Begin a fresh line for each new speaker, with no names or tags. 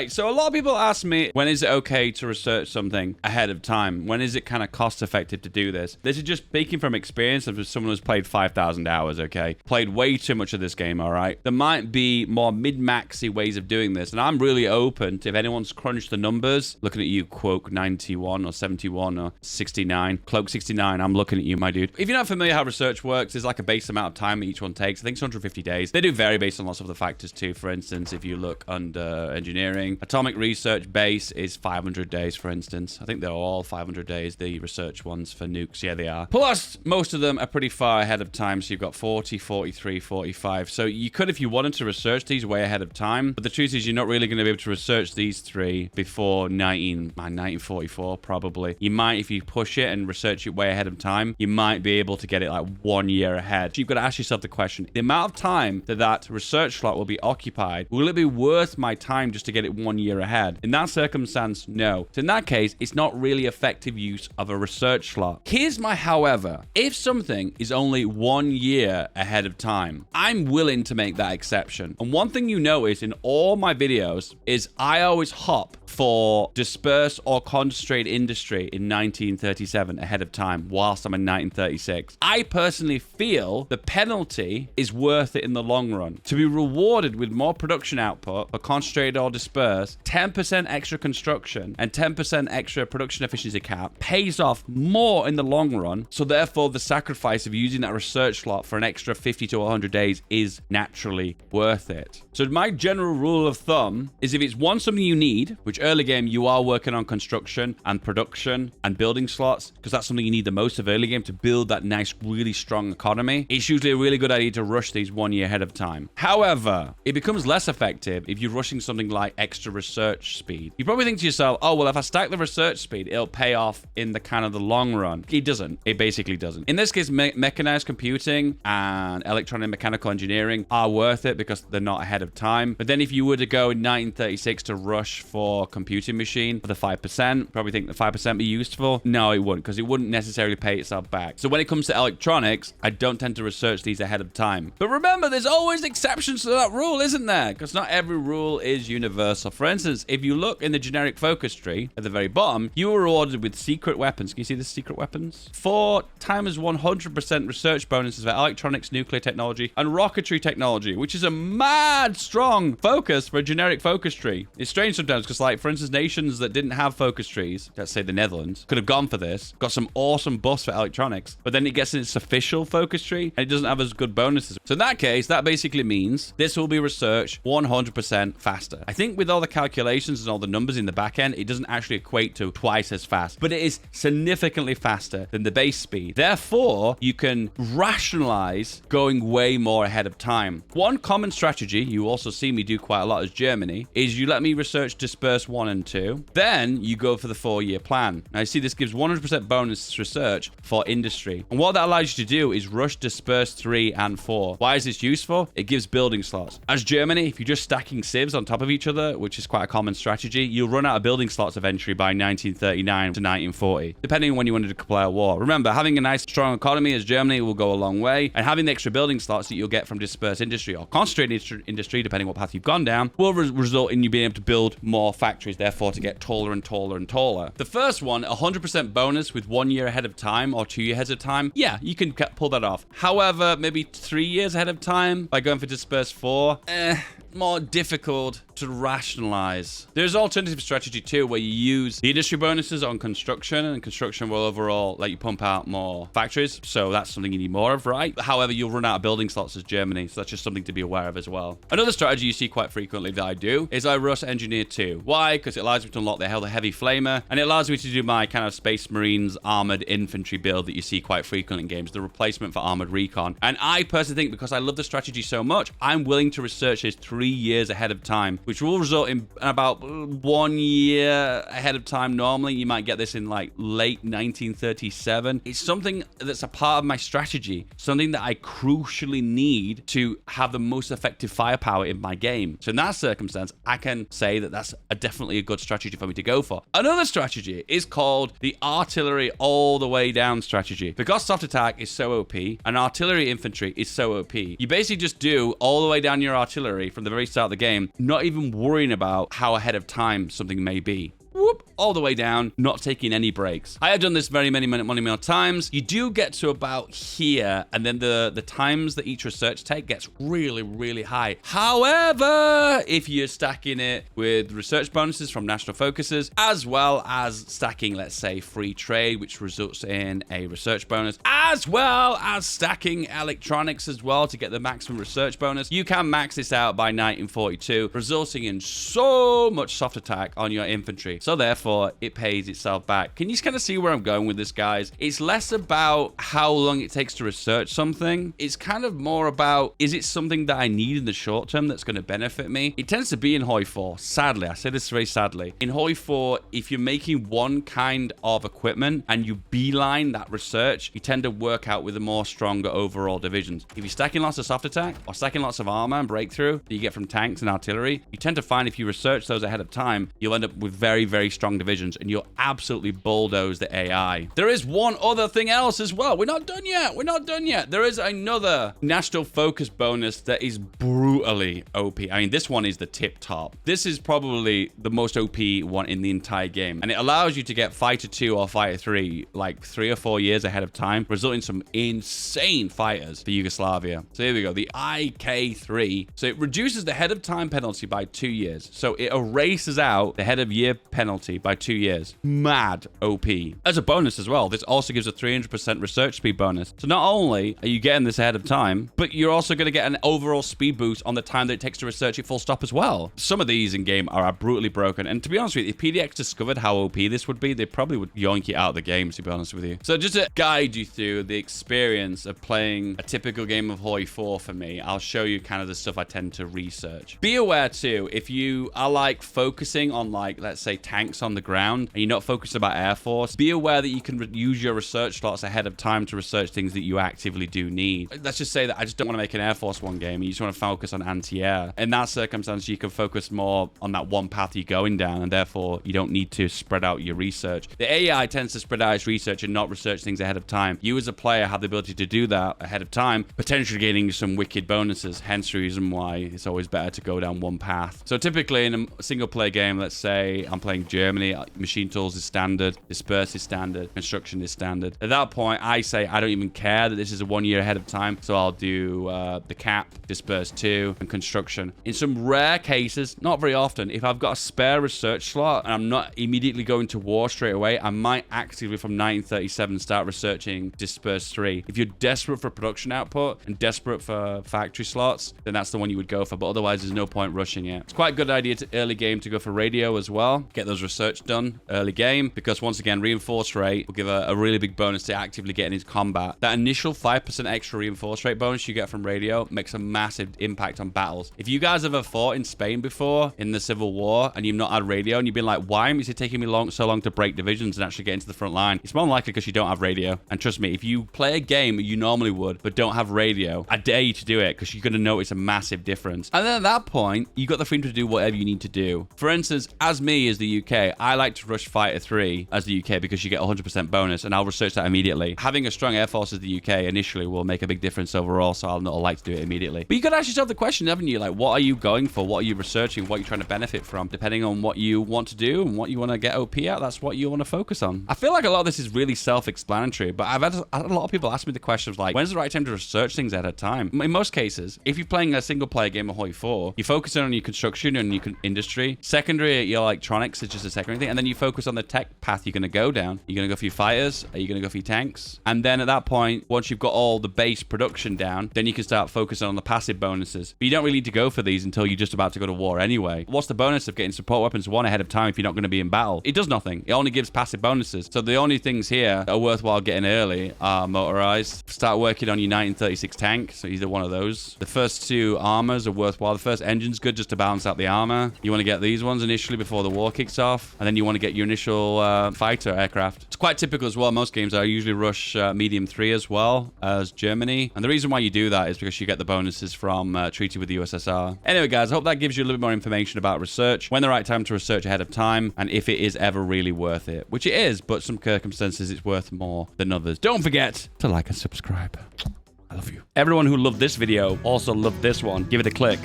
right, so a lot of people ask me, when is it okay to research something ahead of time? When is it kind of cost effective to do this? This is just speaking from experience of someone who's played 5,000 hours, okay? Played way too much of this game, all right? There might be more mid-maxy ways of doing this, and I'm really open to if anyone's crunched the numbers, looking at you, Quoke 91 or 71 or 69, Cloak 69, I'm looking at you, my dude. If you're not familiar how research works, there's like a base amount of time each one takes. I think it's 150 days. They do vary based on lots of other factors too. For instance, if you look under engineering, atomic research base is 500 days, for instance. I think they're all 500 days, the research ones for nukes. Yeah, they are. Plus, most of them are pretty far ahead of time. So you've got 40, 43, 45. So you could, if you wanted to research these way ahead of time. But the truth is, you're not really going to be able to research these three before 1944, probably. You might, if you push it and research it way ahead of time, you might be able to get it like 1 year ahead. So you've got to ask yourself the question, the amount of time that research slot will be occupied, will it be worth my time just to get it 1 year ahead? In that circumstance, no. So in that case, it's not really effective use of a research slot. Here's my however. If something is only 1 year ahead of time, I'm willing to make that exception. And one thing you notice in all my videos is I always hop for disperse or concentrate industry in 1937 ahead of time whilst I'm in 1936. I personally feel the penalty is worth it in the long run. To be rewarded with more production output for concentrated or disperse, 10% extra construction and 10% extra production efficiency cap pays off more in the long run. So therefore, the sacrifice of using that research slot for an extra 50 to 100 days is naturally worth it. So my general rule of thumb is if it's something you need, which early game you are working on construction and production and building slots, because that's something you need the most of early game to build that nice, really strong economy, it's usually a really good idea to rush these 1 year ahead of time. However, it becomes less effective if you're rushing something like extra research speed. You probably think to yourself, oh, well, if I stack the research speed, it'll pay off in the kind of the long run. It doesn't. It basically doesn't. In this case, mechanized computing and electronic and mechanical engineering are worth it because they're not ahead of time. But then if you were to go in 1936 to rush for computing machine for the 5%, probably think the 5% be useful? No, it wouldn't, because it wouldn't necessarily pay itself back. So when it comes to electronics, I don't tend to research these ahead of time. But remember, there's always exceptions to that rule, isn't there? Because not every rule is universal. For instance, if you look in the generic focus tree at the very bottom, you were rewarded with secret weapons. Can you see the secret weapons? 4 times 100% research bonuses for electronics, nuclear technology, and rocketry technology, which is a mad strong focus for a generic focus tree. It's strange sometimes because, like, for instance, nations that didn't have focus trees, let's say the Netherlands, could have gone for this, got some awesome buffs for electronics, but then it gets in its official focus tree and it doesn't have as good bonuses. So in that case, that basically means this will be researched 100% faster. I think with all the calculations and all the numbers in the back end, it doesn't actually equate to twice as fast, but it is significantly faster than the base speed. Therefore, you can rationalize going way more ahead of time. One common strategy you also see me do quite a lot as Germany is you let me research disperse 1 and 2, then you go for the 4-year plan. Now you see this gives 100% bonus research for industry, and what that allows you to do is rush disperse 3 and 4. Why is this useful? It gives building slots. As Germany, if you're just stacking civs on top of each other, which is quite a common strategy, you'll run out of building slots eventually by 1939 to 1940, depending on when you want to declare war. Remember, having a nice strong economy as Germany will go a long way, and having the extra building slots that you'll get from dispersed industry or concentrated industry, depending what path you've gone down, will result in you being able to build more factories, therefore to get taller and taller and taller. The first one, 100% bonus with 1 year ahead of time or 2 years ahead of time, yeah, you can pull that off. However, maybe 3 years ahead of time by going for disperse 4, more difficult to rationalize. There's alternative strategy too, where you use the industry bonuses on construction, and construction will overall let you pump out more factories. So that's something you need more of, right? However, you'll run out of building slots as Germany. So that's just something to be aware of as well. Another strategy you see quite frequently that I do is I rush engineer 2. Why? Because it allows me to unlock the heavy flamer, and it allows me to do my kind of Space Marines armored infantry build that you see quite frequently in games, the replacement for armored recon. And I personally think, because I love the strategy so much, I'm willing to research this 3 years ahead of time, which will result in about 1 year ahead of time. Normally, you might get this in like late 1937. It's something that's a part of my strategy, something that I crucially need to have the most effective firepower in my game. So in that circumstance, I can say that that's definitely a good strategy for me to go for. Another strategy is called the artillery all the way down strategy. Because soft attack is so OP and artillery infantry is so OP, you basically just do all the way down your artillery from the the very start of the game, not even worrying about how ahead of time something may be. Whoop, all the way down, not taking any breaks. I have done this many more times. You do get to about here, and then the times that each research take gets really high. However, if you're stacking it with research bonuses from national focuses, as well as stacking, let's say, free trade, which results in a research bonus, as well as stacking electronics as well to get the maximum research bonus, you can max this out by 1942, resulting in so much soft attack on your infantry. So therefore, it pays itself back. Can you kind of see where I'm going with this, guys? It's less about how long it takes to research something. It's kind of more about, is it something that I need in the short term that's going to benefit me? It tends to be in Hoi 4. Sadly, I say this very sadly. In Hoi 4, if you're making one kind of equipment and you beeline that research, you tend to work out with the more stronger overall divisions. If you're stacking lots of soft attack or stacking lots of armor and breakthrough that you get from tanks and artillery, you tend to find if you research those ahead of time, you'll end up with very strong divisions, and you'll absolutely bulldoze the AI. There is one other thing else as well. We're not done yet. There is another national focus bonus that is brutally OP. I mean, this one is the tip top. This is probably the most OP one in the entire game, and it allows you to get Fighter 2 or Fighter 3 like 3 or 4 years ahead of time, resulting in some insane fighters for Yugoslavia. So here we go, the IK-3. So it reduces the head of time penalty by 2 years. So it erases out the head of year penalty by 2 years. Mad OP. As a bonus as well, this also gives a 300% research speed bonus. So not only are you getting this ahead of time, but you're also going to get an overall speed boost on the time that it takes to research it full stop as well. Some of these in game are brutally broken, and to be honest with you, if PDX discovered how OP this would be, they probably would yoink it out of the game, to be honest with you. So just to guide you through the experience of playing a typical game of Hoi 4 for me, I'll show you kind of the stuff I tend to research. Be aware too, if you are like focusing on like, let's say, tanks on the ground and you're not focused about Air Force, be aware that you can use your research slots ahead of time to research things that you actively do need. Let's just say that I just don't want to make an Air Force One game and you just want to focus on anti-air. In that circumstance, you can focus more on that one path you're going down, and therefore you don't need to spread out your research. The AI tends to spread out its research and not research things ahead of time. You as a player have the ability to do that ahead of time, potentially gaining some wicked bonuses, hence the reason why it's always better to go down one path. So typically in a single player game, let's say I'm playing Germany, machine tools is standard, disperse is standard, construction is standard. At that point, I say I don't even care that this is a 1 year ahead of time, so I'll do the cap, disperse 2, and construction. In some rare cases, not very often, if I've got a spare research slot and I'm not immediately going to war straight away, I might actively from 1937 start researching disperse 3. If you're desperate for production output and desperate for factory slots, then that's the one you would go for, but otherwise there's no point rushing it. It's quite a good idea to early game to go for radio as well, get those research done early game, because once again, reinforce rate will give a really big bonus to actively getting into combat. That initial 5% extra reinforce rate bonus you get from radio makes a massive impact on battles. If you guys ever fought in Spain before in the Civil War and you've not had radio and you've been like, why is it taking me so long to break divisions and actually get into the front line? It's more than likely because you don't have radio. And trust me, if you play a game you normally would but don't have radio, I dare you to do it, because you're going to notice a massive difference. And then at that point, you got the freedom to do whatever you need to do. For instance, as me as the UK, I like to rush Fighter 3 as the UK because you get 100% bonus, and I'll research that immediately. Having a strong Air Force as the UK initially will make a big difference overall, so I'll not like to do it immediately. But you got to ask yourself the question, haven't you? Like, what are you going for? What are you researching? What are you trying to benefit from? Depending on what you want to do and what you want to get OP at, that's what you want to focus on. I feel like a lot of this is really self-explanatory, but I've had a lot of people ask me the questions like, when's the right time to research things at a time? In most cases, if you're playing a single-player game of Hoi 4, you're focusing on your construction and your industry. Secondary, your electronics is just a secondary thing, and then you focus on the tech path you're going to go down. You're going to go for your fighters, are you going to go for your tanks? And then at that point, once you've got all the base production down, then you can start focusing on the passive bonuses. But you don't really need to go for these until you're just about to go to war anyway. What's the bonus of getting support weapons 1 ahead of time if you're not going to be in battle? It does nothing. It only gives passive bonuses. So the only things here that are worthwhile getting early are motorized. Start working on your 1936 tank, so either one of those. The first 2 armors are worthwhile. The first engine's good just to balance out the armor. You want to get these ones initially before the war kicks off, and then you want to get your initial fighter aircraft. It's quite typical as well. Most games I usually rush medium 3 as well as Germany, and the reason why you do that is because you get the bonuses from treaty with the USSR. Anyway, guys, I hope that gives you a little bit more information about research, when the right time to research ahead of time, and if it is ever really worth it, which it is, but some circumstances it's worth more than others. Don't forget to like and subscribe. I love you. Everyone who loved this video also loved this one. Give it a click.